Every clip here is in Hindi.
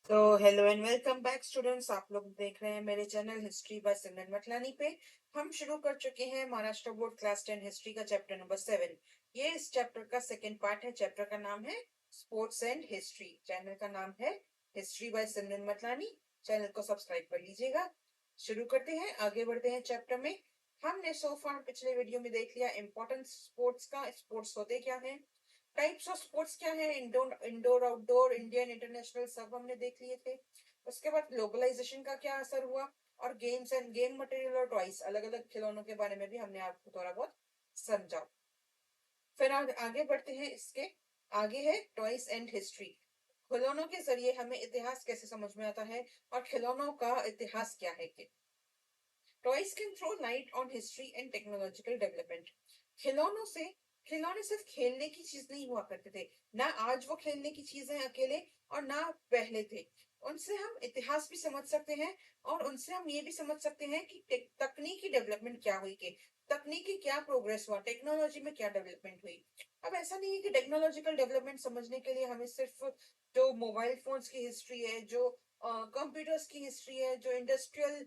तो hello and welcome back students. आप लोग देख रहे हैं मेरे चैनल हिस्ट्री बाय सिमरन मटलानी पे। हम शुरू कर चुके हैं महाराष्ट्र बोर्ड क्लास 10 हिस्ट्री का चैप्टर नंबर 7। ये इस चैप्टर का सेकंड पार्ट है। चैप्टर का नाम है स्पोर्ट्स एंड हिस्ट्री। चैनल का नाम है history by Simran Matlani. Channel को सब्सक्राइब कर लीजिएगा। शुरू करते हैं, आगे बढ़ते हैं चैप्टर में। हमने सो फार पिछले वीडियो में देख लिया इंपॉर्टेंट स्पोर्ट्स का, स्पोर्ट्स होते क्या है, टाइप्स ऑफ स्पोर्ट्स क्या है, indoor indoor outdoor Indian international सब हमने देख लिए थे। उसके बाद ग्लोबलाइजेशन का क्या असर हुआ, और गेम्स एंड गेम मटेरियल और टॉयज अलग अलग खिलौनों के बारे में भी हमने आपको थोड़ा बहुत समझा। फिर आगे बढ़ते हैं। इसके आगे है टॉयज एंड हिस्ट्री। खिलौनों के जरिए हमें इतिहास कैसे समझ में आता है और खिलौनों का इतिहास क्या है कि toys can throw light on history and technological development. खिलौनों से खिलौने सिर्फ खेलने की चीज नहीं हुआ करते थे, ना आज वो खेलने की चीज है अकेले, और ना पहले थे। उनसे हम इतिहास भी समझ सकते हैं, और उनसे हम ये भी समझ सकते हैं कि तकनीकी डेवलपमेंट क्या हुई, के तकनीकी क्या प्रोग्रेस हुआ, टेक्नोलॉजी में क्या डेवलपमेंट हुई। अब ऐसा नहीं है कि टेक्नोलॉजिकल डेवलपमेंट समझने के लिए हमें सिर्फ जो मोबाइल फोन्स की हिस्ट्री है, जो कंप्यूटर्स की हिस्ट्री है, जो इंडस्ट्रियल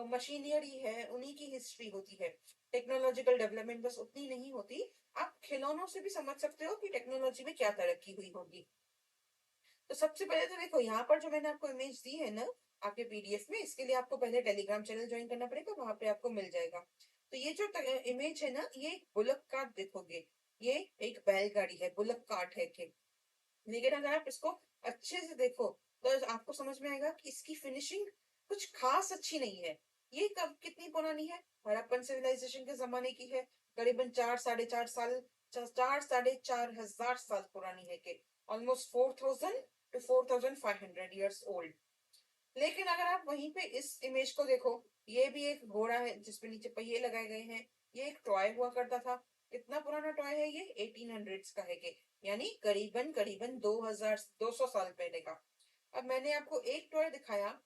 मशीनरी है, उन्हीं की हिस्ट्री होती है। टेक्नोलॉजिकल डेवलपमेंट बस उतनी नहीं होती। आप खिलौनों से भी समझ सकते हो कि टेक्नोलॉजी में क्या तरक्की हुई होगी। तो सबसे पहले तो देखो, यहाँ पर जो मैंने आपको इमेज दी है ना आपके पीडीएफ में, इसके लिए आपको पहले टेलीग्राम चैनल ज्वाइन करना पड़ेगा, वहां पे आपको मिल जाएगा। तो ये जो इमेज है ना, ये एक बुलक कार्ट देखोगे। ये एक बैलगाड़ी है, बुलक कार्ट है के। लेकिन अगर आप इसको अच्छे से देखो तो आपको समझ में आएगा कि इसकी फिनिशिंग कुछ खास अच्छी नहीं है। ये कब कितनी पुरानी है, हड़प्पन सिविलाइजेशन के जमाने की है। करीबन 4 साढ़े 4 साल, 4 साढ़े 4 हजार साल पुरानी है के। Almost 4000 to 4500 years old. लेकिन अगर आप वहीं पे इस इमेज को देखो, ये भी एक घोड़ा है जिसपे नीचे पहिए लगाए गए हैं। ये एक टॉय हुआ करता था। कितना पुराना टॉय है ये, 1800s का है के, यानी करीबन करीबन 200 साल पहले का। अब मैंने आपको एक टॉय दिखाया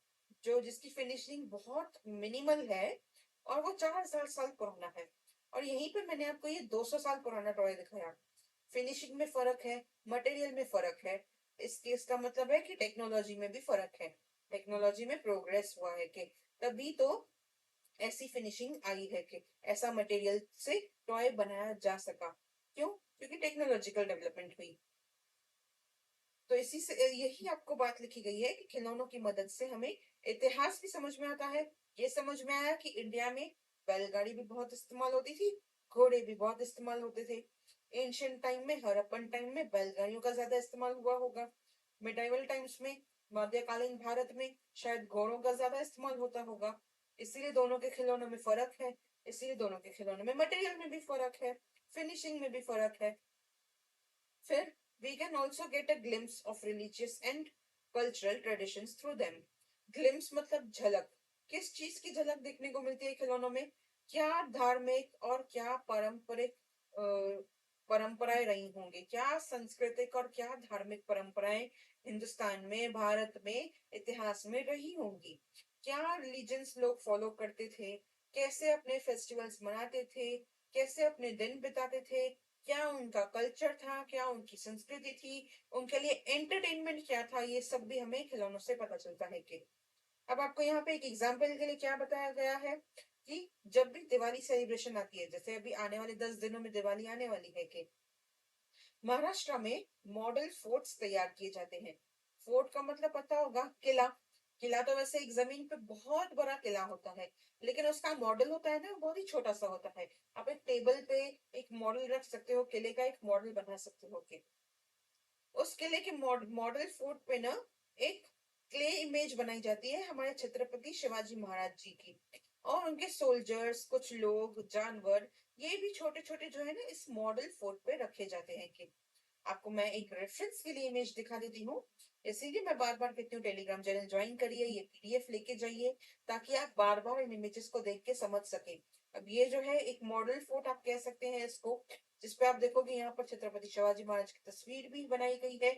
जो जिसकी फिनिशिंग बहुत मिनिमल है, और वो 4 हजार साल पुराना है। और यहीं पे मैंने आपको ये 200 साल पुराना टॉय दिखाया। फिनिशिंग में फर्क है, मटेरियल में फर्क है। इसका मतलब है कि टेक्नोलॉजी में भी फर्क है। टेक्नोलॉजी में प्रोग्रेस हुआ है कि तभी तो ऐसी फिनिशिंग आई है कि ऐसा मटेरियल से टॉय बनाया जा सका। क्यों? क्योंकि टेक्नोलॉजिकल डेवलपमेंट हुई। तो इसी से यही आपको बात लिखी गई है कि खिलौनों की मदद से हमें इतिहास भी समझ में आता है। ये समझ में आया कि इंडिया में बैलगाड़ी भी बहुत इस्तेमाल होती थी, घोड़े भी बहुत इस्तेमाल होते थे। एंशियंट टाइम में, हड़प्पन टाइम में बैलगाड़ियों का ज्यादा इस्तेमाल हुआ होगा। मिडाइवल टाइम्स में, मध्यकालीन भारत में शायद घोड़ों का ज्यादा इस्तेमाल होता होगा। इसीलिए दोनों के खिलौनों में फर्क है। इसीलिए दोनों के खिलौनों में मटेरियल में भी फर्क है, फिनिशिंग में भी फर्क है। फिर we can also get a glimpse of religious and cultural traditions through them. glimpse मतलब झलक। किस चीज की झलक देखने को मिलती है खिलौनों में? क्या धार्मिक और क्या पारंपरिक परंपराएं रही होंगी, क्या सांस्कृतिक और क्या धार्मिक परंपराएं हिंदुस्तान में, भारत में, इतिहास में रही होंगी। क्या रिलीजन्स लोग फॉलो करते थे, कैसे अपने फेस्टिवल्स मनाते थे, कैसे अपने दिन बिताते थे, क्या उनका कल्चर था, क्या उनकी संस्कृति थी, उनके लिए एंटरटेनमेंट क्या था, ये सब भी हमें खिलौनों से पता चलता है कि। अब आपको यहाँ पे एक एग्जाम्पल के लिए क्या बताया गया है कि जब भी दिवाली सेलिब्रेशन आती है, जैसे अभी आने वाले 10 दिनों में दिवाली आने वाली है कि महाराष्ट्र में मॉडल फोर्ट्स तैयार किए जाते हैं। फोर्ट का मतलब पता होगा, किला। किला तो वैसे एक जमीन पे बहुत बड़ा किला होता है, लेकिन उसका मॉडल होता है ना, बहुत ही छोटा सा होता है। आप एक टेबल पे एक मॉडल रख सकते हो, किले का एक मॉडल बना सकते हो कि उस किले के मॉडल फोर्ट पे ना एक क्ले इमेज बनाई जाती है हमारे छत्रपति शिवाजी महाराज जी की, और उनके सोल्जर्स, कुछ लोग, जानवर, ये भी छोटे छोटे जो है ना इस मॉडल फोर्ट पे रखे जाते हैं कि आपको मैं एक रेफरेंस के लिए इमेज दिखा देती हूँ। इसीलिए मैं बार बार कहती हूँ टेलीग्राम चैनल ज्वाइन करिए, ये पीडीएफ लेके जाइए, ताकि आप बार बार इन इमेजेस को देख के समझ सके। अब ये जो है एक मॉडल फोर्ट आप कह सकते हैं इसको, जिसपे आप देखोगे यहाँ पर छत्रपति शिवाजी महाराज की तस्वीर भी बनाई गई है,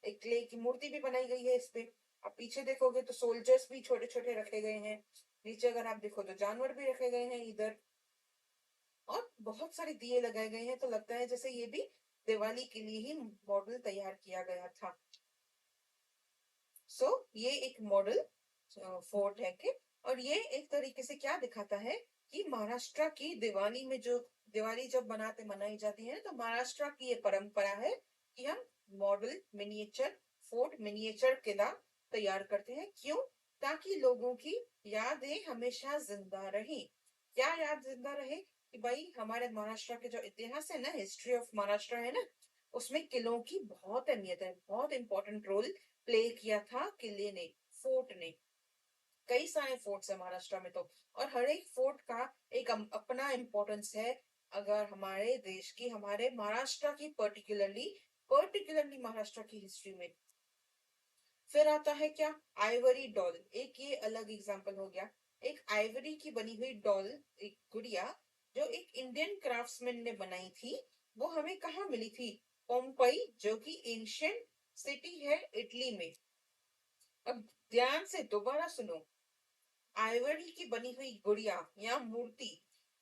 एक क्ले की मूर्ति भी बनाई गई है इस पे। आप पीछे देखोगे तो सोल्जर्स भी छोटे छोटे रखे गए हैं। नीचे अगर आप देखो तो जानवर भी रखे गए हैं इधर, और बहुत सारे दिए लगाए गए हैं। तो लगता है जैसे ये भी दिवाली के लिए ही मॉडल तैयार किया गया था। ये एक मॉडल फोर्ट है कि, और ये एक तरीके से क्या दिखाता है कि महाराष्ट्र की दिवाली में जो दिवाली जब मनाई जाती है तो महाराष्ट्र की ये परंपरा है कि हम मॉडल मिनिएचर फोर्ट मिनिएचर किला तैयार करते हैं। क्यों? ताकि लोगों की यादें हमेशा जिंदा रहे। क्या याद जिंदा रहे? कि भाई हमारे महाराष्ट्र के जो इतिहास है ना, हिस्ट्री ऑफ महाराष्ट्र है ना, उसमें किलों की बहुत अहमियत है, बहुत इंपॉर्टेंट रोल प्ले किया था किले ने, फोर्ट ने। कई सारे फोर्ट्स है महाराष्ट्र में तो, और हर एक फोर्ट का एक अपना इम्पोर्टेंस है। अगर हमारे देश की, हमारे महाराष्ट्र की पर्टिकुलरली पर्टिकुलरली महाराष्ट्र की हिस्ट्री में। फिर आता है क्या? आइवरी डॉल, एक ये अलग एग्जांपल हो गया। एक आइवरी की बनी हुई डॉल, एक गुड़िया जो एक इंडियन क्राफ्ट्समैन ने बनाई थी, वो हमें कहाँ मिली थी? पोम्पई, जो कि एंशियंट सिटी है इटली में। अब ध्यान से दोबारा सुनो। आइवरी की बनी हुई गुड़िया या मूर्ति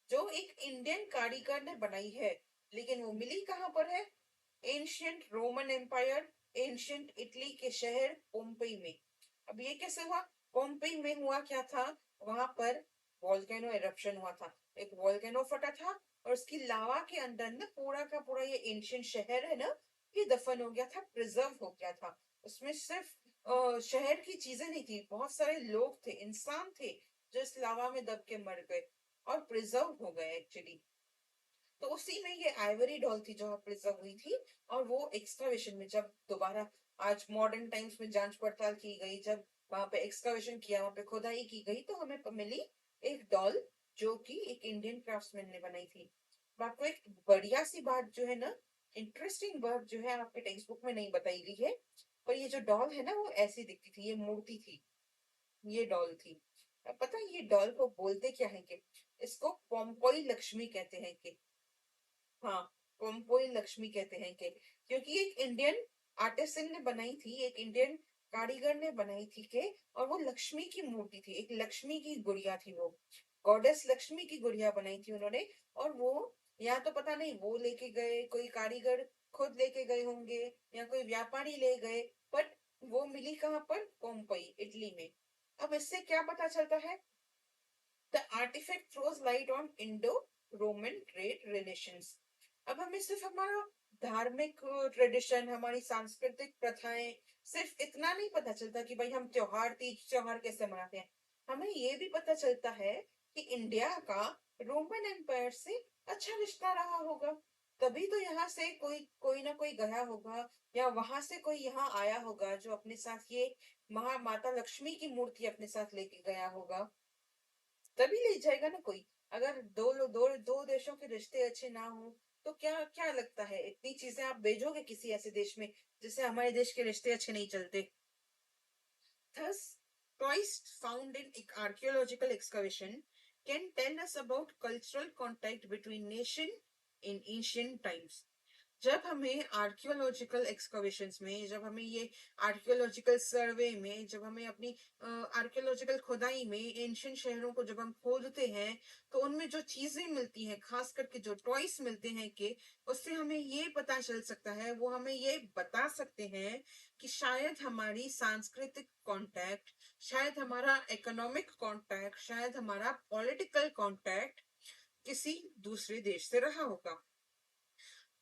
जो एक इंडियन कारीगर ने बनाई है, लेकिन वो मिली कहाँ पर है? Ancient Roman empire, ancient Italy के शहर पोम्पई में। अब ये कैसे हुआ? पोम्पई में हुआ क्या था? वहां पर वॉल्केनो एरप्शन हुआ था, एक वॉल्केनो फटा था, और उसकी लावा के अंदर ना पूरा का पूरा ये एंशियंट शहर है ना, ये दफन हो गया था, प्रिजर्व हो गया था। उसमें सिर्फ शहर की चीजें नहीं थी, बहुत सारे लोग थे, इंसान थे, जो इस लावा में दब के मर गए और प्रिजर्व हो गए एक्चुअली। तो उसी में ये आइवरी डॉल थी जो प्रिजर्व हुई थी। और वो एक्सकवेशन में जब दोबारा आज मॉडर्न टाइम्स में जांच पड़ताल की गई, जब वहां पे एक्सकवेशन किया, वहां पे खुदाई की गई, तो हमें मिली एक डॉल जो कि एक इंडियन क्राफ्ट्समैन ने बनाई थी। आपको एक बढ़िया सी बात जो है ना, इंटरेस्टिंग बात जो है आपके टेक्स्ट बुक में नहीं बताई गई है, पर ये जो डॉल है ना वो ऐसी दिखती थी, ये मूर्ति थी, ये डॉल थी। अब पता है ये डॉल को बोलते क्या है? कि इसको पोम्पोई लक्ष्मी कहते हैं कि, हाँ, पोम्पोई लक्ष्मी कहते हैं कि, क्योंकि एक इंडियन आर्टिसन ने बनाई थी, एक इंडियन कारीगर ने बनाई थी के, और वो लक्ष्मी की मूर्ति थी, एक लक्ष्मी की गुड़िया थी, वो गॉडेस लक्ष्मी की गुड़िया बनाई थी उन्होंने। और वो, या तो पता नहीं वो लेके गए, कोई कारीगर खुद लेके गए होंगे, या कोई व्यापारी ले गए, बट वो मिली कहाँ पर? पोम्पई इटली में। अब इससे क्या पता चलता है? The artifact throws light on Indo Roman trade relations. अब हमें सिर्फ हमारा धार्मिक ट्रेडिशन, हमारी सांस्कृतिक प्रथाएं, सिर्फ इतना नहीं पता चलता कि भाई हम त्योहार, तीज त्योहार कैसे मनाते हैं। हमें ये भी पता चलता है कि इंडिया का रोमन एम्पायर से अच्छा रिश्ता रहा होगा, तभी तो यहाँ से कोई कोई ना कोई गया होगा, या वहां से कोई यहाँ आया होगा जो अपने साथ ये माता लक्ष्मी की मूर्ति अपने साथ लेके गया होगा। तभी ले जाएगा ना कोई। अगर दो देशों के रिश्ते अच्छे ना हो, तो क्या क्या लगता है इतनी चीजें आप भेजोगे किसी ऐसे देश में जिससे हमारे देश के रिश्ते अच्छे नहीं चलते? Thus, toys found in archaeological excavation can tell us about cultural contact between nation in ancient times. जब हमें आर्कियोलॉजिकल एक्सकवेशंस में, जब हमें ये आर्कियोलॉजिकल सर्वे में, जब हमें अपनी आर्कियोलॉजिकल खुदाई में एंशियंट शहरों को जब हम खोदते हैं, तो उनमें जो चीजें मिलती हैं, खास करके जो टॉयस मिलते हैं, कि उससे हमें ये पता चल सकता है, वो हमें ये बता सकते हैं कि शायद हमारी सांस्कृतिक कांटेक्ट, शायद हमारा इकोनॉमिक कांटेक्ट, शायद हमारा पॉलिटिकल कांटेक्ट किसी दूसरे देश से रहा होगा।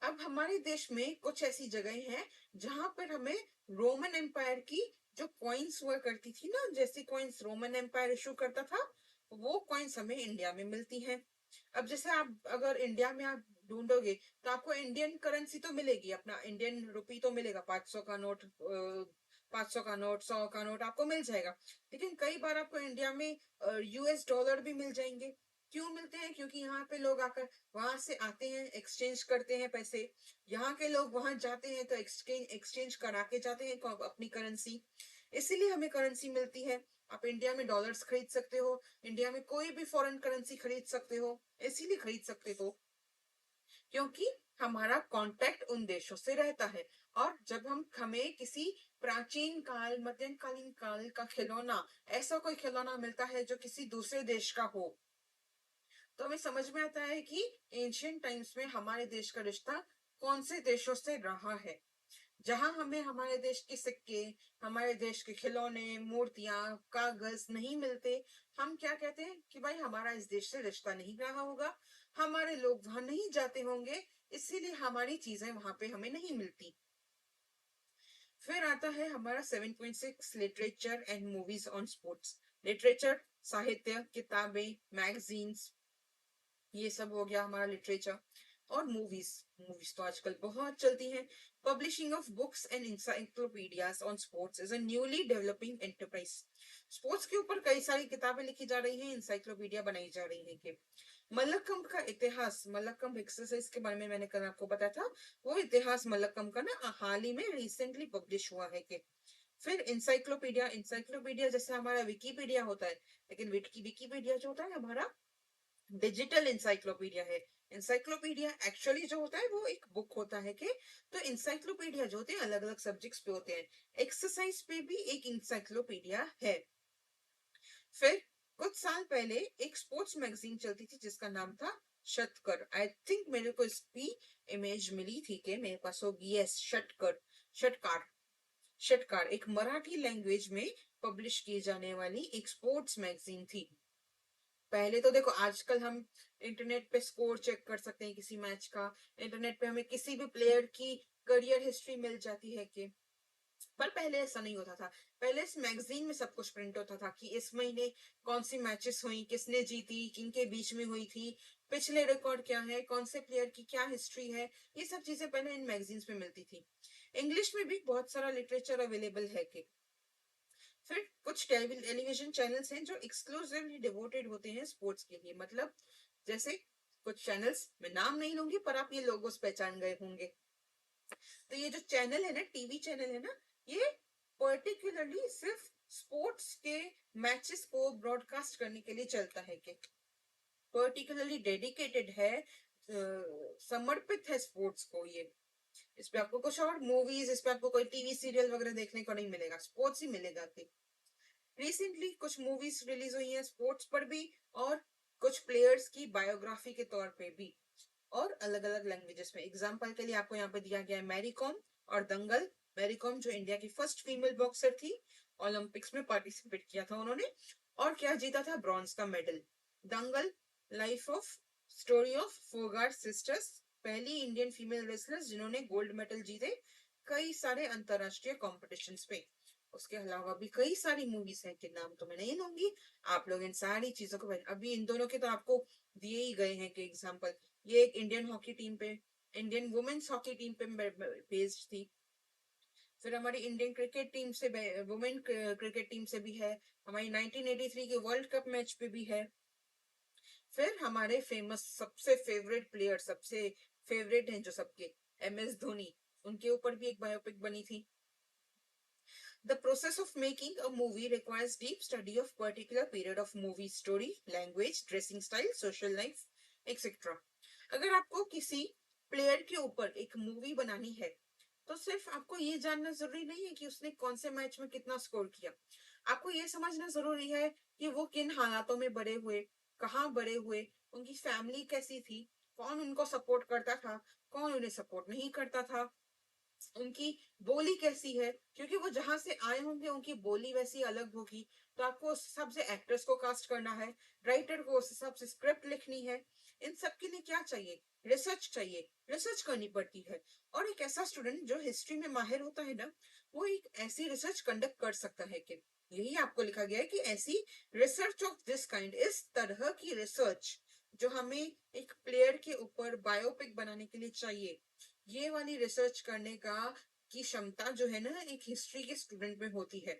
अब हमारे देश में कुछ ऐसी जगह हैं जहां पर हमें रोमन एम्पायर की जो कॉइन्स हुआ करती थी ना, जैसे कॉइन्स रोमन एम्पायर इशू करता था, वो कॉइन्स हमें इंडिया में मिलती हैं। अब जैसे आप अगर इंडिया में आप ढूंढोगे तो आपको इंडियन करेंसी तो मिलेगी, अपना इंडियन रुपी तो मिलेगा, 500 का नोट, 500 का नोट, 100 का नोट आपको मिल जाएगा। लेकिन कई बार आपको इंडिया में यूएस डॉलर भी मिल जाएंगे। क्यों मिलते हैं? क्योंकि यहाँ पे लोग आकर वहां से आते हैं, एक्सचेंज करते हैं पैसे, यहाँ के लोग वहां जाते हैं तो एक्सचेंज एक्सचेंज करा के जाते हैं अपनी करेंसी, इसीलिए हमें करेंसी मिलती है। आप इंडिया में डॉलर्स खरीद सकते हो, इंडिया में कोई भी फॉरेन करेंसी खरीद सकते हो, इसीलिए खरीद सकते हो क्योंकि हमारा कांटेक्ट उन देशों से रहता है। और जब हमें किसी प्राचीन काल, मध्यकालीन काल का खिलौना, ऐसा कोई खिलौना मिलता है जो किसी दूसरे देश का हो, तो हमें समझ में आता है कि एंशियंट टाइम्स में हमारे देश का रिश्ता कौन से देशों से रहा है। जहां हमें हमारे देश के सिक्के, हमारे देश के खिलौने, मूर्तियां, कागज नहीं मिलते, हम क्या कहते हैं कि भाई हमारा इस देश से रिश्ता नहीं रहा होगा, हमारे लोग वहां नहीं जाते होंगे, इसीलिए हमारी चीजें वहां पे हमें नहीं मिलती। फिर आता है हमारा 7.6 literature and movies on sports. Literature, साहित्य, किताबें, मैगजीन्स, ये सब हो गया हमारा लिटरेचर। और मूवीज, मूवीज तो आजकल बहुत चलती हैं। Publishing of books and encyclopaedias on sports is a newly developing enterprise. Sports के ऊपर कई सारी किताबें लिखी जा रही हैं, इंसाइक्लोपीडिया बनाई जा रही है कि मल्लखंब का इतिहास, मल्लखंब एक्सरसाइज के बारे में मैंने कल आपको बताया था, वो इतिहास मल्लखंब का ना हाल ही में रिसेंटली पब्लिश हुआ है कि। फिर इंसाइक्लोपीडिया, इंसाइक्लोपीडिया जैसे हमारा विकीपीडिया होता है, लेकिन विकीपीडिया जो होता है हमारा डिजिटल इंसाइक्लोपीडिया है। इंसाइक्लोपीडिया एक्चुअली जो होता है वो एक बुक होता है कि, तो इंसाइक्लोपीडिया जो होते हैं अलग अलग सब्जेक्ट्स पे होते हैं। एक्सरसाइज पे भी एक इंसाइक्लोपीडिया है। फिर कुछ साल पहले एक स्पोर्ट्स मैगजीन चलती थी जिसका नाम था शतकर। आई थिंक मेरे को इसकी इमेज मिली थी कि मेरे पास होगी, यस, शटकर, शटकार, शटकार एक मराठी लैंग्वेज में पब्लिश की जाने वाली एक स्पोर्ट्स मैगजीन थी। पहले तो देखो, आजकल हम इंटरनेट पे स्कोर चेक कर सकते हैं किसी मैच का, इंटरनेट पे हमें किसी भी प्लेयर की करियर हिस्ट्री मिल जाती है कि, पर पहले ऐसा नहीं होता था। पहले इस मैगजीन में सब कुछ प्रिंट होता था कि इस महीने कौन सी मैचेस हुई, किसने जीती, किनके बीच में हुई थी, पिछले रिकॉर्ड क्या है, कौन से प्लेयर की क्या हिस्ट्री है, ये सब चीजें पहले इन मैगजीन्स में मिलती थी। इंग्लिश में भी बहुत सारा लिटरेचर अवेलेबल है कि। फिर कुछ टेलीविजन चैनल्स हैं जो एक्सक्लूसिवली डिवोटेड होते हैं स्पोर्ट्स के लिए, मतलब जैसे कुछ चैनल्स, मैं नाम नहीं लूंगी पर आप ये लोगोस पहचान गए होंगे। तो ये जो चैनल है ना, टीवी चैनल है ना, ये पर्टिकुलरली सिर्फ स्पोर्ट्स के मैचेस को ब्रॉडकास्ट करने के लिए चलता है कि, पर्टिकुलरली डेडिकेटेड है, समर्पित है स्पोर्ट्स को ये। इस पे आपको कुछ और मूवीज, इस पे आपको कोई टीवी सीरियल वगैरह देखने को नहीं मिलेगा, स्पोर्ट्स ही मिलेगा कि। रिसेंटली कुछ मूवीज रिलीज हुई हैं स्पोर्ट्स पर भी, और कुछ प्लेयर्स की बायोग्राफी के तौर पे भी, और अलग अलग लैंग्वेजेस में। एग्जांपल के लिए आपको यहाँ पे दिया गया है मैरी कॉम और दंगल। मैरी कॉम जो इंडिया की फर्स्ट फीमेल बॉक्सर थी, ओलंपिक्स में पार्टिसिपेट किया था उन्होंने, और क्या जीता था, ब्रॉन्ज का medal. Dangal, life of story of Phogat sisters, पहली इंडियन फीमेल रेसलर्स जिन्होंने गोल्ड मेडल जीते कई सारे अंतरराष्ट्रीय कॉम्पिटिशन्स पे। उसके अलावा भी कई सारी मूवीज हैं कि नाम तो मैं नहीं लूंगी, आप लोग इन सारी चीजों को, अभी इन दोनों के तो आपको दिए ही गए हैं कि एग्जांपल। ये एक इंडियन हॉकी टीम पे, इंडियन वुमेन्स हॉकी टीम पे बेस्ड थी। फिर हमारी इंडियन क्रिकेट टीम से, वुमेन क्रिकेट टीम से भी है, हमारी 1983 के वर्ल्ड कप मैच पे भी है। फिर हमारे फेमस, सबसे फेवरेट प्लेयर, सबसे फेवरेट हैं जो सबके, MS धोनी, उनके ऊपर भी एक बायोपिक बनी थी। The process of making a movie requires deep study of particular period of movie story, language, dressing style, social life, etc. अगर आपको किसी प्लेयर के ऊपर एक मूवी बनानी है, तो सिर्फ आपको ये जानना जरूरी नहीं है कि उसने कौन से मैच में कितना स्कोर किया। आपको ये समझना जरूरी है कि वो किन हालातों में बड़े हुए, कहाँ बड़े हुए, उनकी फैमिली कैसी थी, कौन उनको सपोर्ट करता था, कौन उन्हें सपोर्ट नहीं करता था, उनकी बोली कैसी है, क्योंकि वो जहां से आए होंगे उनकी बोली वैसी अलग होगी। तो आपको उस हिसाब से एक्टर्स को कास्ट करना है, राइटर को उस हिसाब से स्क्रिप्ट लिखनी है। इन सब के लिए क्या चाहिए, रिसर्च चाहिए, रिसर्च करनी पड़ती है। और एक ऐसा स्टूडेंट जो हिस्ट्री में माहिर होता है ना, वो एक ऐसी रिसर्च कंडक्ट कर सकता है कि, यही आपको लिखा गया है कि ऐसी रिसर्च ऑफ दिस काइंड, इस तरह की रिसर्च जो हमें एक प्लेयर के ऊपर बायोपिक बनाने के लिए चाहिए, ये वाली रिसर्च करने का की क्षमता जो है ना, एक हिस्ट्री के स्टूडेंट में होती है।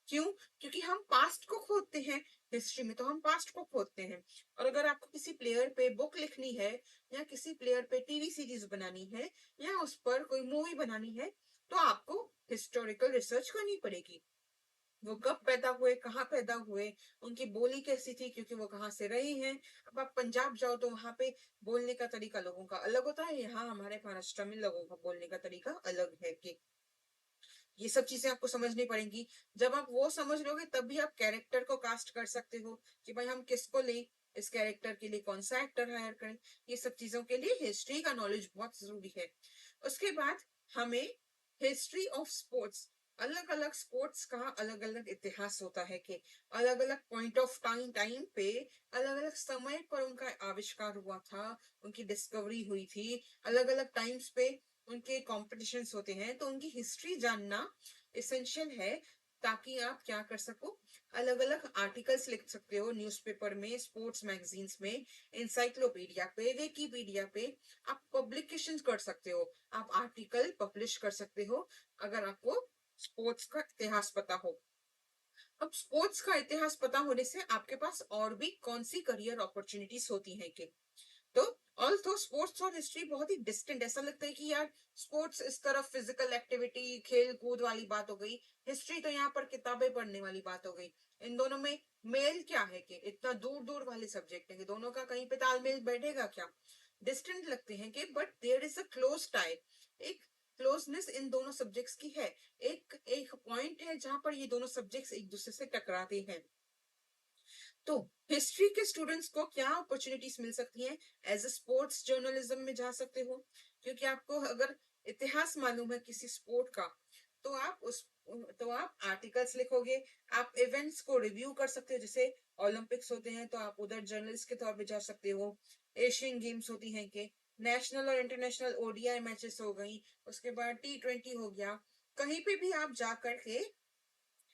क्यों? क्योंकि हम पास्ट को खोदते हैं, हिस्ट्री में तो हम पास्ट को खोदते हैं। और अगर आपको किसी प्लेयर पे बुक लिखनी है, या किसी प्लेयर पे टीवी सीरीज बनानी है, या उस पर कोई मूवी बनानी है, तो आपको हिस्टोरिकल रिसर्च करनी पड़ेगी। वो कब पैदा हुए, कहाँ पैदा हुए, उनकी बोली कैसी थी, क्योंकि वो कहाँ से रहे हैं। अब आप पंजाब जाओ तो वहां पे बोलने का तरीका लोगों का अलग होता है, यहाँ हमारे महाराष्ट्र में लोगों का बोलने का तरीका अलग है कि, ये सब चीजें आपको समझनी पड़ेंगी। जब आप वो समझ लोगे तभी आप कैरेक्टर को कास्ट कर सकते हो कि भाई हम किसको लें, इस कैरेक्टर के लिए कौन सा एक्टर हायर करें। ये सब चीजों के लिए हिस्ट्री का नॉलेज बहुत जरूरी है। उसके बाद हमें हिस्ट्री ऑफ स्पोर्ट्स, अलग अलग स्पोर्ट्स का अलग अलग इतिहास होता है कि अलग अलग पॉइंट ऑफ टाइम पे अलग अलग समय पर उनका आविष्कार हुआ था, उनकी डिस्कवरी हुई थी, अलग अलग टाइम्स पे उनके कॉम्पिटिशन्स होते हैं, तो उनकी हिस्ट्री जानना इसेंशियल है, ताकि आप क्या कर सको, अलग अलग आर्टिकल्स लिख सकते हो न्यूज़पेपर में, स्पोर्ट्स मैगजीन्स में, इंसाइक्लोपीडिया पे, विकीपीडिया पे आप पब्लिकेशन कर सकते हो, आप आर्टिकल पब्लिश कर सकते हो, अगर आपको स्पोर्ट्स का इतिहास पता हो। अब स्पोर्ट्स का इतिहास पता होने से आपके पास और भी कौन सी करियर अपॉर्चुनिटीज होती हैं कि, तो ऑल्थो स्पोर्ट्स और हिस्ट्री बहुत ही डिस्टेंट, ऐसा लगता है कि यार स्पोर्ट्स इस तरफ फिजिकल एक्टिविटी खेल कूद वाली बात हो गई, हिस्ट्री तो यहाँ पर किताबें पढ़ने वाली बात हो गई। इन दोनों में मेल क्या है कि इतना दूर दूर वाले सब्जेक्ट है कि दोनों का कहीं पे तालमेल बैठेगा क्या, डिस्टेंट लगते हैं कि, but there is a close tie, एक क्लोजनेस इन दोनों सब्जेक्ट्स की है, एक एक पॉइंट है जहां पर ये दोनों सब्जेक्ट्स एक दूसरे से टकराते हैं। तो हिस्ट्री के स्टूडेंट्स को क्या अपॉर्चुनिटीज मिल सकती हैं, एज ए स्पोर्ट्स जर्नलिज्म में जा सकते हो, क्योंकि आपको अगर इतिहास मालूम है किसी स्पोर्ट का, तो आप उस तो आप आर्टिकल्स लिखोगे, आप इवेंट्स को रिव्यू कर सकते हो, जैसे ओलंपिक्स होते हैं तो आप उधर जर्नलिस्ट के तौर पे जा सकते हो, एशियन गेम्स होती हैं कि नेशनल और इंटरनेशनल ओडीआई मैचेस हो गई, उसके बाद T20 हो गया, कहीं पे भी आप जा करके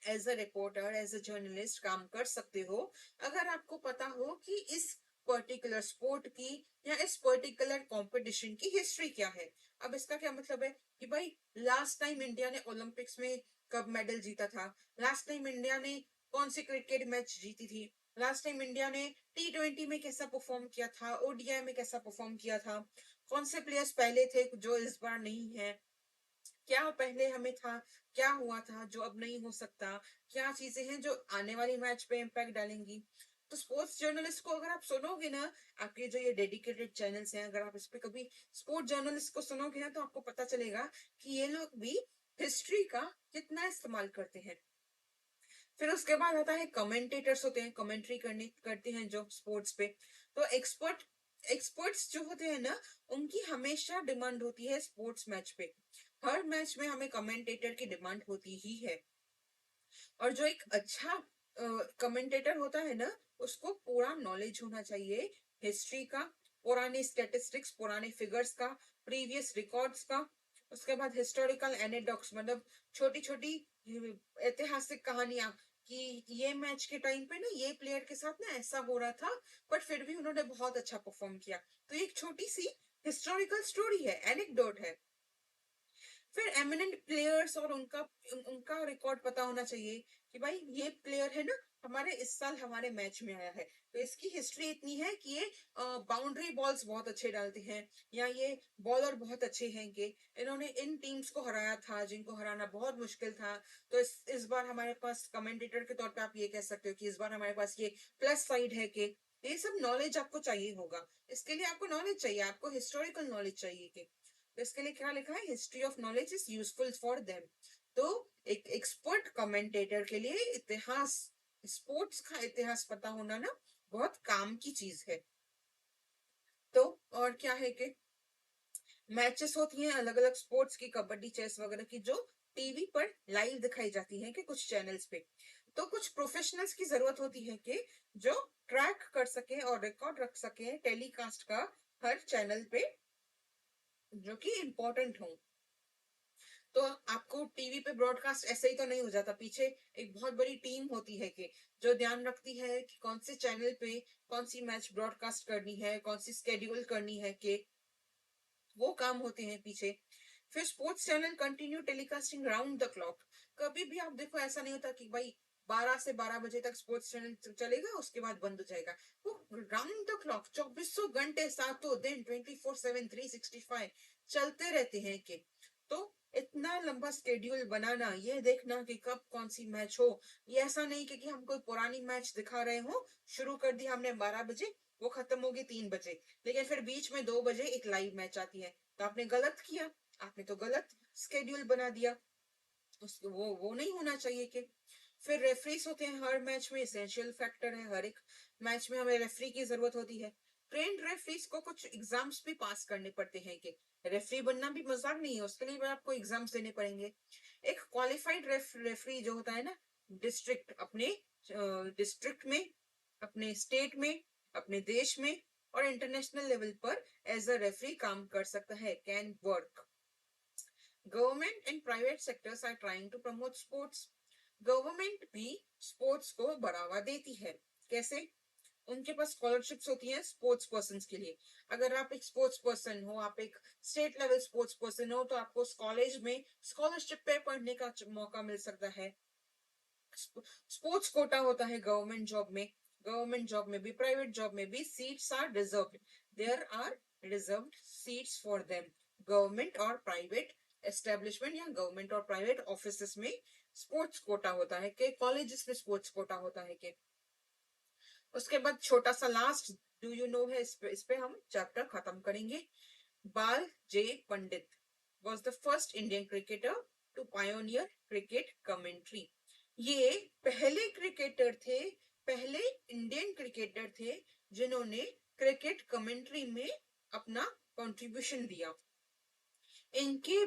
as a reporter as a journalist काम कर सकते हो, अगर आपको पता हो कि इस पर्टिकुलर स्पोर्ट की या इस पर्टिकुलर कंपटीशन की हिस्ट्री क्या है। अब इसका क्या मतलब है कि भाई लास्ट टाइम इंडिया ने ओलंपिक्स में कब मेडल जीता था, लास्ट टाइम इंडिया ने कौन सी क्रिकेट मैच जीती थी, लास्ट टाइम इंडिया ने T20 में कैसा परफॉर्म किया था, ओडीआई में कैसा परफॉर्म किया था, कौन से प्लेयर्स पहले थे जो इस बार नहीं है, क्या पहले हमें था, क्या हुआ था जो अब नहीं हो सकता, क्या चीजें हैं जो आने वाली मैच पे इम्पैक्ट डालेंगी। तो स्पोर्ट्स जर्नलिस्ट को अगर आप सुनोगे ना, आपके जो ये डेडिकेटेड चैनल्स हैं, अगर आप इस पे कभी स्पोर्ट्स जर्नलिस्ट को सुनोगे ना, तो आपको पता चलेगा कि ये लोग भी हिस्ट्री का कितना इस्तेमाल करते हैं। फिर उसके बाद आता है कमेंटेटर्स होते हैं, कमेंट्री करने करते हैं जो स्पोर्ट्स पे, तो एक्सपर्ट्स जो होते हैं ना, उनकी हमेशा डिमांड होती है स्पोर्ट्स मैच पे, हर मैच में हमें कमेंटेटर की डिमांड होती ही है। और जो एक अच्छा कमेंटेटर होता है ना, उसको पूरा नॉलेज होना चाहिए हिस्ट्री का, पुराने स्टैटिस्टिक्स, पुराने फिगर्स का, प्रीवियस रिकॉर्ड्स का, उसके बाद हिस्टोरिकल एनेक्डोट्स, मतलब छोटी छोटी ऐतिहासिक कहानियां कि ये मैच के टाइम पे ना ये प्लेयर के साथ ना ऐसा हो रहा था, बट फिर भी उन्होंने बहुत अच्छा परफॉर्म किया, तो एक छोटी सी हिस्टोरिकल स्टोरी है, एनेक्डोट है। फिर एमिनेंट प्लेयर्स और उनका रिकॉर्ड पता होना चाहिए कि भाई ये प्लेयर है ना, हमारे इस साल हमारे मैच में आया है, तो इसकी हिस्ट्री इतनी है कि ये बाउंड्री बॉल्स बहुत अच्छे डालते हैं, या ये बॉलर बहुत अच्छे हैं कि इन्होंने इन टीम्स को हराया था जिनको हराना बहुत मुश्किल था। तो इस बार हमारे पास कमेंटेटर के तौर पे आप ये कह सकते हो कि इस बार हमारे पास ये प्लस साइड है कि, ये सब नॉलेज आपको चाहिए होगा, इसके लिए आपको नॉलेज चाहिए, आपको हिस्टोरिकल नॉलेज चाहिए कि, तो इसके लिए क्या लिखा है, history of knowledge is useful for them. तो एक एक्सपर्ट कमेंटेटर के लिए इतिहास, स्पोर्ट्स का इतिहास पता होना ना बहुत काम की चीज है। तो और क्या है कि मैचेस होती हैं अलग अलग स्पोर्ट्स की, कबड्डी चेस वगैरह की, जो टीवी पर लाइव दिखाई जाती हैं कि कुछ चैनल्स पे, तो कुछ प्रोफेशनल्स की जरूरत होती है कि जो ट्रैक कर सके और रिकॉर्ड रख सके टेलीकास्ट का हर चैनल पे, जो कि इम्पोर्टेंट हो। तो आपको टीवी पे ब्रॉडकास्ट ऐसे ही तो नहीं हो जाता, पीछे एक बहुत बड़ी टीम होती है कि जो ध्यान रखती है कि कौन से चैनल पे कौन सी मैच ब्रॉडकास्ट करनी है, कौन सी स्केड्यूल करनी है, कि वो काम होते हैं पीछे। फिर sports channel continue telecasting round the clock, कभी भी आप देखो ऐसा नहीं होता कि भाई 12 से 12 बजे तक स्पोर्ट्स चैनल चलेगा उसके बाद बंद हो जाएगा, वो राउंड द क्लॉक 2400 घंटे, 7 दिन, 24/7, 365 चलते रहते हैं कि, तो इतना लंबा स्केड्यूल बनाना, ये देखना कि कब कौन सी मैच हो, ये ऐसा नहीं कि हम कोई पुरानी मैच दिखा रहे हो, शुरू कर दी हमने 12 बजे, वो खत्म होगी 3 बजे, लेकिन फिर बीच में 2 बजे एक लाइव मैच आती है, तो आपने गलत किया, आपने तो गलत स्केड्यूल बना दिया, वो नहीं होना चाहिए कि। फिर रेफरीज होते हैं हर मैच में, एसेंशियल फैक्टर है, हर एक मैच में हमें रेफरी की जरूरत होती है। ट्रेंड रेफरीज को कुछ एग्जाम्स भी पास करने पड़ते हैं कि रेफरी बनना भी मजाक नहीं है, उसके लिए भी आपको एग्जाम्स देने पड़ेंगे। एक क्वालिफाइड रेफरी जो होता है ना, डिस्ट्रिक्ट, अपने डिस्ट्रिक्ट में, अपने स्टेट में, अपने देश में और इंटरनेशनल लेवल पर एज अ रेफरी काम कर सकता है, can work. Government and private sectors are trying to promote sports. Government भी स्पोर्ट्स को बढ़ावा देती है। कैसे? उनके पास स्कॉलरशिप्स होती हैं स्पोर्ट्स पर्सन के लिए। अगर आप एक स्पोर्ट्स पर्सन हो, आप एक स्टेट लेवल स्पोर्ट्स पर्सन हो, तो आपको कॉलेज में स्कॉलरशिप पे पढ़ने का मौका मिल सकता है। स्पोर्ट्स कोटा होता है गवर्नमेंट जॉब में। गवर्नमेंट जॉब में भी, प्राइवेट जॉब में भी seats are reserved, there are reserved seats for them. Government और प्राइवेट एस्टेब्लिशमेंट या गवर्नमेंट और प्राइवेट ऑफिसेस में स्पोर्ट्स कोटा होता है कि कॉलेजेस में स्पोर्ट्स कोटा होता है कि। उसके बाद छोटा सा लास्ट डू यू नो है, इस पे हम चैप्टर खत्म करेंगे। बाल जे पंडित was the first Indian cricketer to pioneer cricket commentary. ये पहले क्रिकेटर थे, पहले इंडियन क्रिकेटर थे जिन्होंने क्रिकेट कमेंट्री में अपना कंट्रीब्यूशन दिया। इनके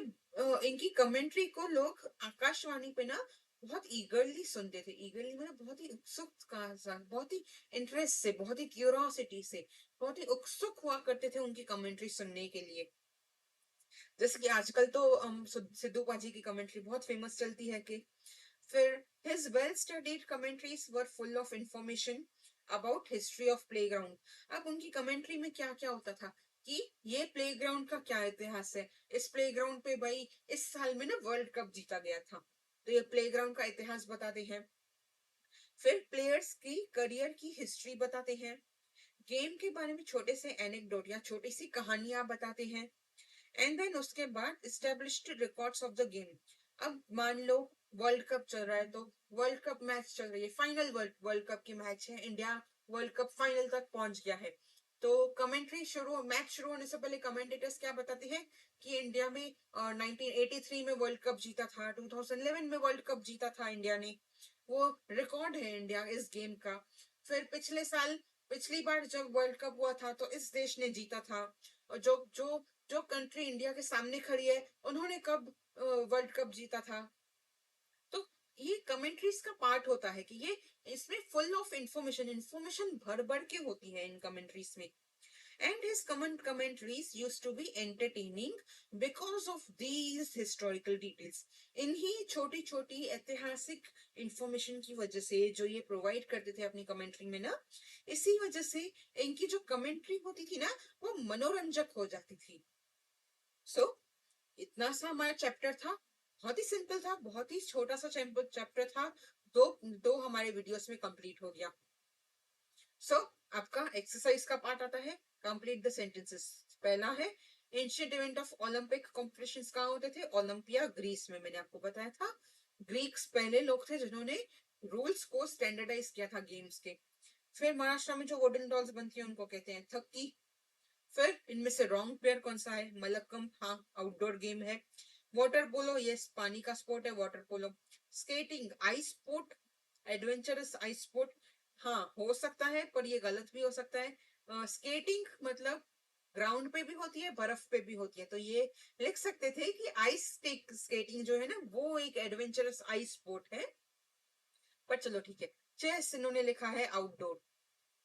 इनकी कमेंट्री को लोग आकाशवाणी पे ना बहुत ईगरली सुनते थे। ईगरली मतलब बहुत ही उत्सुकता के साथ, बहुत ही इंटरेस्ट से, बहुत ही क्यूरियोसिटी से, बहुत ही उत्सुक हुआ करते थे उनकी कमेंट्री सुनने के लिए। जैसे कि आजकल तो सिद्धू पाजी की कमेंट्री बहुत फेमस चलती है कि। फिर his well studied commentaries were full of information about history of playground. अब उनकी कमेंट्री में क्या क्या होता था कि ये प्लेग्राउंड का क्या इतिहास है, इस प्लेग्राउंड पे भाई इस साल में ना वर्ल्ड कप जीता गया था, तो ये प्लेग्राउंड का इतिहास बताते हैं। फिर प्लेयर्स की करियर की हिस्ट्री बताते हैं। गेम के बारे में छोटे से एनेक्डोट या छोटी सी कहानियां बताते हैं। एंड देन उसके बाद established records of the game. अब मान लो वर्ल्ड कप चल रहा है, तो वर्ल्ड कप मैच चल रही है, फाइनल वर्ल्ड कप की मैच है, इंडिया वर्ल्ड कप फाइनल तक पहुंच गया है। तो कमेंट्री शुरू, मैच शुरू होने से पहले कमेंटेटर्स क्या बताते हैं कि इंडिया में 1983 में वर्ल्ड कप जीता था, 2011 में वर्ल्ड कप जीता था इंडिया ने, वो रिकॉर्ड है इंडिया इस गेम का। फिर पिछले साल, पिछली बार जब वर्ल्ड कप हुआ था तो इस देश ने जीता था, और जो जो जो कंट्री इंडिया के सामने खड़ी है उन्होंने कब वर्ल्ड कप जीता था। तो ये कमेंट्रीज का पार्ट होता है कि ये इसमें फुल ऑफ इंफॉर्मेशन, इंफॉर्मेशन भर भर के होती है इन कमेंट्रीज में। And his commentaries used to be entertaining because of these historical details. इन्हीं छोटी छोटी ऐतिहासिक इंफॉर्मेशन की वजह से जो ये प्रोवाइड करते थे अपनी कमेंट्री में ना, इसी वजह से इनकी जो कमेंट्री होती थी ना वो मनोरंजक हो जाती थी। सो इतना सा हमारा चैप्टर था, बहुत ही सिंपल था, बहुत ही छोटा सा चैप्टर था, दो दो हमारे वीडियोस में कंप्लीट हो गया। सो आपका एक्सरसाइज का पार्ट आता है कंप्लीट द सेंटेंसेस। पहला है ancient event of Olympic competitions कहाँ होते थे? ओलंपिया, ग्रीस में। मैंने आपको बताया था ग्रीक्स पहले लोग थे जिन्होंने रूल्स को स्टैंडर्डाइज किया था गेम्स के। फिर महाराष्ट्र में जो वुडन डॉल्स बनती है उनको कहते हैं थक्की। फिर इनमें से रॉन्ग पेयर कौन सा है? मलक्कम, हाँ आउटडोर गेम है। वाटर पोलो, यस पानी का स्पोर्ट है water polo. Skating ice sport, adventurous ice sport, हाँ हो सकता है पर ये गलत भी हो सकता है। स्केटिंग मतलब ग्राउंड पे भी होती है, बर्फ पे भी होती है, तो ये लिख सकते थे कि आइस स्केटिंग जो है ना वो एक एडवेंचरस आइस स्पोर्ट है, पर चलो ठीक है। चेस इन्होंने लिखा है आउटडोर,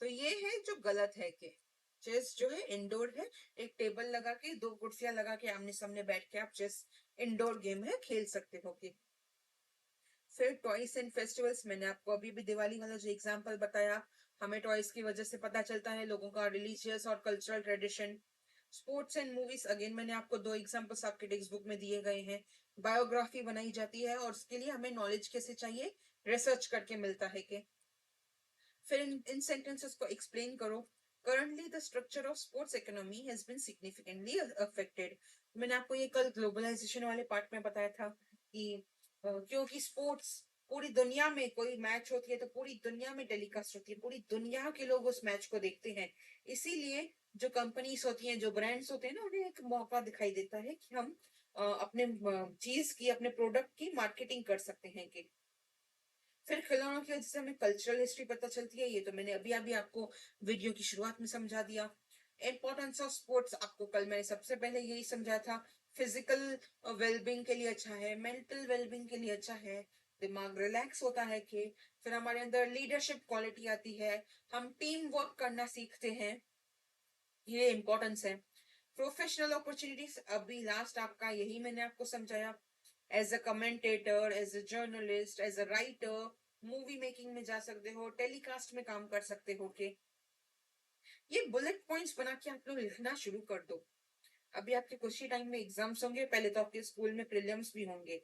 तो ये है जो गलत है कि चेस जो है इंडोर है, एक टेबल लगा के, दो कुर्सियां लगा के आमने सामने बैठ के आप चेस इंडोर गेम है खेल सकते हो कि। फिर टॉयज एंड फेस्टिवल्स, मैंने आपको अभी भी दिवाली वाला जो एग्जांपल बताया, हमें टॉयज की वजह से पता चलता है लोगों का रिलीजियस और cultural tradition. Sports and movies, again मैंने आपको दो एग्जांपल्स आपके टेक्स्ट बुक में दिए गए हैं। बायोग्राफी बनाई जाती है और उसके लिए हमें नॉलेज कैसे चाहिए? रिसर्च करके मिलता है कि। फिर इन सेंटेंसेस को एक्सप्लेन करो। Currently the structure of sports economy has been significantly affected. मैंने आपको ये कल ग्लोबलाइजेशन वाले पार्ट में बताया था कि क्योंकि स्पोर्ट्स पूरी दुनिया में कोई मैच होती है तो पूरी दुनिया में टेलीकास्ट होती है, पूरी दुनिया के लोग उस मैच को देखते हैं, इसीलिए जो कंपनीज होती हैं, जो ब्रांड्स होते हैं ना, उन्हें एक मौका दिखाई देता है कि हम अपने चीज की, अपने प्रोडक्ट की मार्केटिंग कर सकते हैं कि। फिर खिलौनों की वजह से हमें कल्चरल हिस्ट्री पता चलती है, ये तो मैंने अभी अभी आपको वीडियो की शुरुआत में समझा दिया। इंपॉर्टेंस ऑफ स्पोर्ट्स आपको कल मैंने सबसे पहले यही समझाया था, फिजिकल वेलबींग के लिए अच्छा है, मेंटल वेलबींग के लिए अच्छा है, दिमाग रिलैक्स होता है कि फिर हमारे अंदर लीडरशिप क्वालिटी आती है, हम टीम वर्क करना सीखते हैं, ये इंपॉर्टेंस है। प्रोफेशनल अपॉर्चुनिटीज अभी लास्ट आपका यही मैंने आपको समझाया, as a commentator, as a journalist, as a writer, movie making में जा सकते हो, टेलीकास्ट में काम कर सकते हो के ये बुलेट पॉइंट्स बना के आप लोग लिखना शुरू कर दो। अभी आपके कुछ ही टाइम में एग्जाम्स होंगे, पहले तो आपके स्कूल में प्रीलिम्स भी होंगे,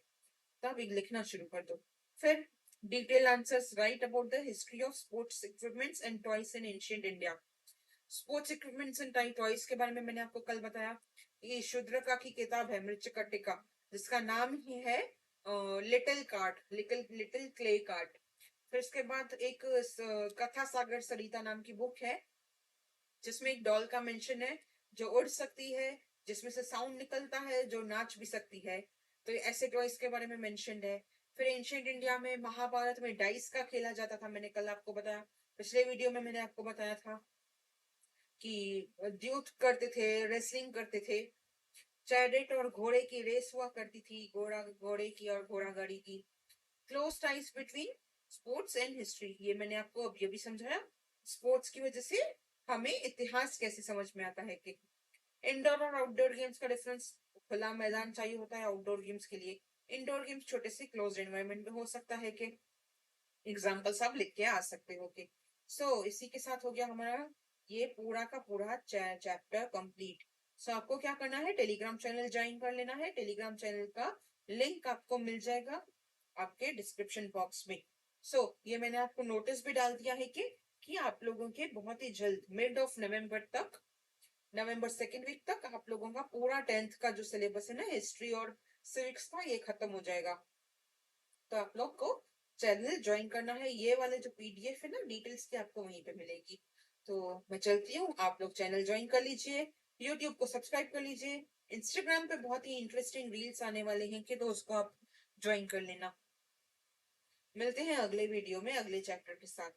तब एक लिखना शुरू कर दो। फिर detail answers right about the history of sports equipments and toys in ancient India. Sports equipments and toys के बारे में मैंने आपको कल बताया। ये शूद्रका की किताब है मृच्छकटिका, जिसका नाम ही है little cart, little little clay cart. फिर इसके बाद एक कथा सागर सरिता नाम की बुक है, जिसमें एक डॉल का मेंशन है जो उड़ सकती है, जिसमें से साउंड निकलता है, जो नाच भी सकती है। तो ऐसे टॉयज के बारे में मेंशन है। फिर एंशिएंट इंडिया में महाभारत में डाइस का खेला जाता था, मैंने कल आपको बताया, पिछले वीडियो में मैंने आपको बताया था कि युद्ध करते थे, रेसलिंग करते थे, चैरिट और घोड़े की रेस हुआ करती थी, घोड़ा घोड़े की और घोड़ा गाड़ी की। Close ties between sports and history, ये मैंने आपको अब ये भी समझाया, स्पोर्ट्स की वजह से हमें इतिहास कैसे समझ में आता है कि इंडोर और आउटडोर गेम्स का डिफरेंस। खुला मैदान चाहिए होता है आउटडोर गेम्स के लिए, इंडोर गेम्स छोटे से क्लोज एनवायरनमेंट में हो सकता है कि एग्जाम्पल्स आप लिख के आ सकते हो कि इसी के साथ हो गया हमारा ये पूरा का पूरा चैप्टर कंप्लीट। आपको क्या करना है, टेलीग्राम चैनल ज्वाइन कर लेना है, टेलीग्राम चैनल का लिंक आपको मिल जाएगा आपके डिस्क्रिप्शन बॉक्स में। ये मैंने आपको नोटिस भी डाल दिया है कि आप लोगों के बहुत ही जल्द मिड ऑफ नवंबर तक, नवंबर सेकेंड वीक तक आप लोगों का पूरा 10th का जो सिलेबस है ना, हिस्ट्री और सिविक्स का, ये खत्म हो जाएगा। तो आप लोग को चैनल ज्वाइन करना है, ये वाले जो पीडीएफ है ना डिटेल्स की आपको वहीं पे मिलेगी। तो मैं चलती हूँ, आप लोग चैनल ज्वाइन कर लीजिए, यूट्यूब को सब्सक्राइब कर लीजिए, इंस्टाग्राम पे बहुत ही इंटरेस्टिंग रील्स आने वाले हैं कि तो उसको आप ज्वाइन कर लेना। मिलते हैं अगले वीडियो में अगले चैप्टर के साथ।